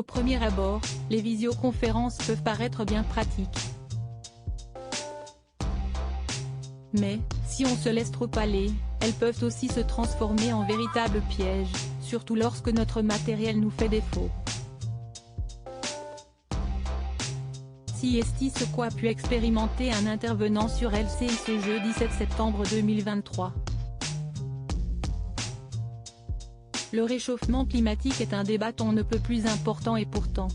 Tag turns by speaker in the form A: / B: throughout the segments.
A: Au premier abord, les visioconférences peuvent paraître bien pratiques. Mais, si on se laisse trop aller, elles peuvent aussi se transformer en véritables pièges, surtout lorsque notre matériel nous fait défaut. CST ce qu'a pu expérimenter un intervenant sur LCI ce jeudi 7 septembre 2023. Le réchauffement climatique est un débat on ne peut plus important et pourtant.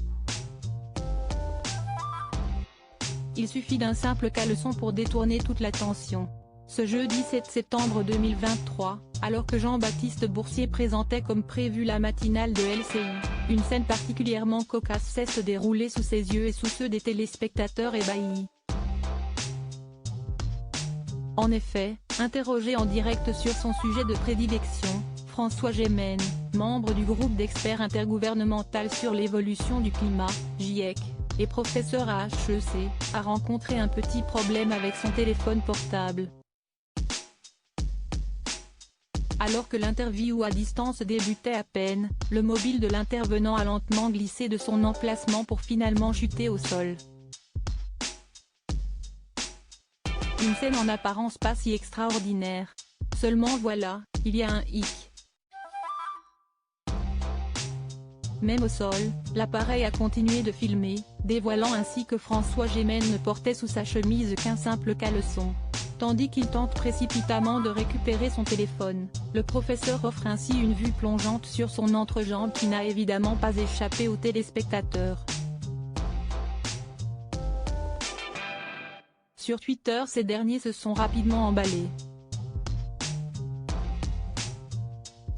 A: Il suffit d'un simple caleçon pour détourner toute l'attention. Ce jeudi 7 septembre 2023, alors que Jean-Baptiste Boursier présentait comme prévu la matinale de LCI, une scène particulièrement cocasse cesse de dérouler sous ses yeux et sous ceux des téléspectateurs ébahis. En effet, interrogé en direct sur son sujet de prédilection, François Gémen, membre du groupe d'experts intergouvernemental sur l'évolution du climat, GIEC, et professeur à HEC, a rencontré un petit problème avec son téléphone portable. Alors que l'interview à distance débutait à peine, le mobile de l'intervenant a lentement glissé de son emplacement pour finalement chuter au sol. Une scène en apparence pas si extraordinaire. Seulement voilà, il y a un hic. Même au sol, l'appareil a continué de filmer, dévoilant ainsi que François Gémen ne portait sous sa chemise qu'un simple caleçon. Tandis qu'il tente précipitamment de récupérer son téléphone, le professeur offre ainsi une vue plongeante sur son entrejambe qui n'a évidemment pas échappé aux téléspectateurs. Sur Twitter, ces derniers se sont rapidement emballés.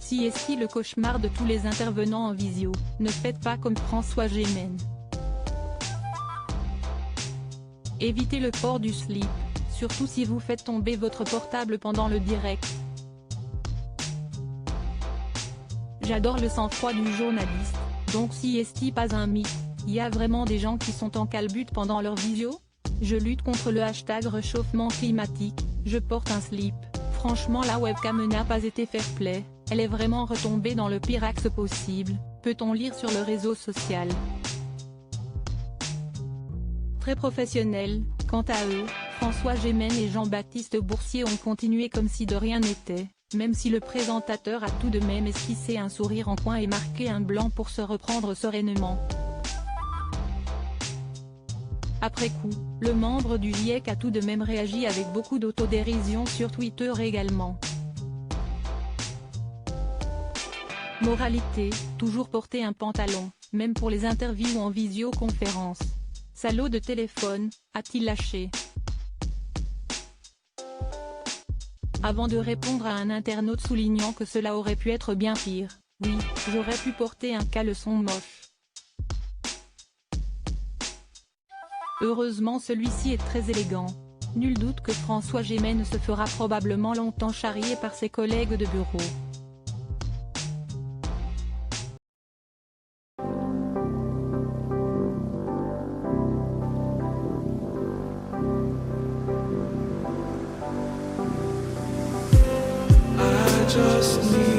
A: CST le cauchemar de tous les intervenants en visio, ne faites pas comme François Gémen. Évitez le port du slip, surtout si vous faites tomber votre portable pendant le direct. J'adore le sang-froid du journaliste, donc CST pas un mythe, il y a vraiment des gens qui sont en calbute pendant leur visio? Je lutte contre le hashtag réchauffement climatique, je porte un slip, franchement la webcam n'a pas été fair-play, elle est vraiment retombée dans le pire axe possible, peut-on lire sur le réseau social. Très professionnels, quant à eux, François Gémen et Jean-Baptiste Boursier ont continué comme si de rien n'était, même si le présentateur a tout de même esquissé un sourire en coin et marqué un blanc pour se reprendre sereinement. Après coup, le membre du GIEC a tout de même réagi avec beaucoup d'autodérision sur Twitter également. Moralité, toujours porter un pantalon, même pour les interviews en visioconférence. Salaud de téléphone, a-t-il lâché? Avant de répondre à un internaute soulignant que cela aurait pu être bien pire, oui, j'aurais pu porter un caleçon moche. Heureusement celui-ci est très élégant. Nul doute que François Gémen se fera probablement longtemps charrier par ses collègues de bureau.
B: Just need